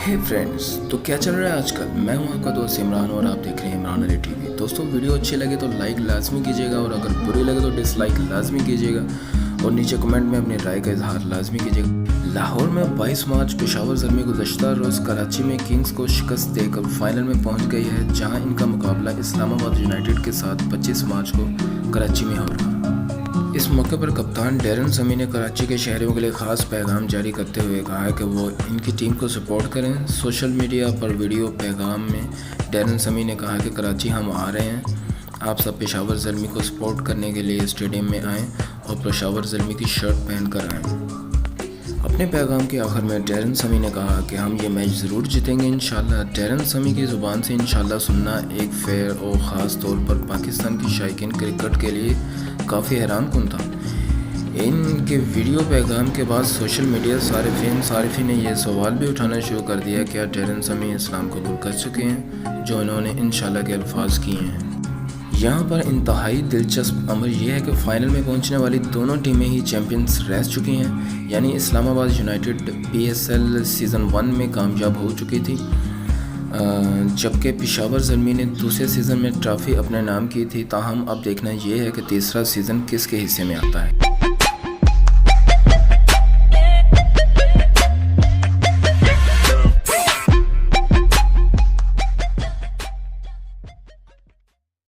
हे friends, तो क्या चल रहा है आजकल। मैं हूं आपका दोस्त इमरान और आप देख रहे हैं इमरान अली टीवी। दोस्तों, वीडियो अच्छी लगे तो लाइक लाजमी कीजिएगा और अगर बुरी लगे तो डिसलाइक लाजमी कीजिएगा और नीचे कमेंट में अपनी राय का इजहार लाजमी कीजिएगा। लाहौर में 22 मार्च पेशावर ज़ल्मी गुज़श्ता रोज़ कराची में किंग्स को शिकस्त देकर फाइनल में पहुँच गई है, जहाँ इनका मुकाबला इस्लामाबाद यूनाइटेड के साथ 25 मार्च को कराची में होगा। इस मौके पर कप्तान डैरन समी ने कराची के शहरियों के लिए ख़ास पैगाम जारी करते हुए कहा है कि वो इनकी टीम को सपोर्ट करें। सोशल मीडिया पर वीडियो पैगाम में डैरन समी ने कहा कि कराची हम आ रहे हैं, आप सब पेशावर ज़ल्मी को सपोर्ट करने के लिए स्टेडियम में आएँ और पेशावर ज़ल्मी की शर्ट पहन कर आएँ। अपने पैगाम के आखिर में डैरन समी ने कहा कि हम ये मैच ज़रूर जीतेंगे इंशाल्लाह। डैरन समी की ज़ुबान से इंशाल्लाह सुनना एक फेयर और ख़ास तौर पर पाकिस्तान की शायकीन क्रिकेट के लिए काफ़ी हैरान कुन था। इनके वीडियो पैगाम के बाद सोशल मीडिया सारिफिन ने यह सवाल भी उठाना शुरू कर दिया, क्या डैरन समी इस्लाम कबूल कर चुके हैं, जो इन्होंने इंशाल्लाह के अल्फाज किए हैं। यहाँ पर इंतहाई दिलचस्प अमर यह है कि फ़ाइनल में पहुँचने वाली दोनों टीमें ही चैम्पियंस रह चुकी हैं, यानी इस्लामाबाद यूनाइटेड PSL सीज़न 1 में कामयाब हो चुकी थी, जबकि पेशावर ज़ल्मी ने दूसरे सीज़न में ट्रॉफ़ी अपने नाम की थी। ताहम अब देखना यह है कि तीसरा सीज़न किसके हिस्से में आता है।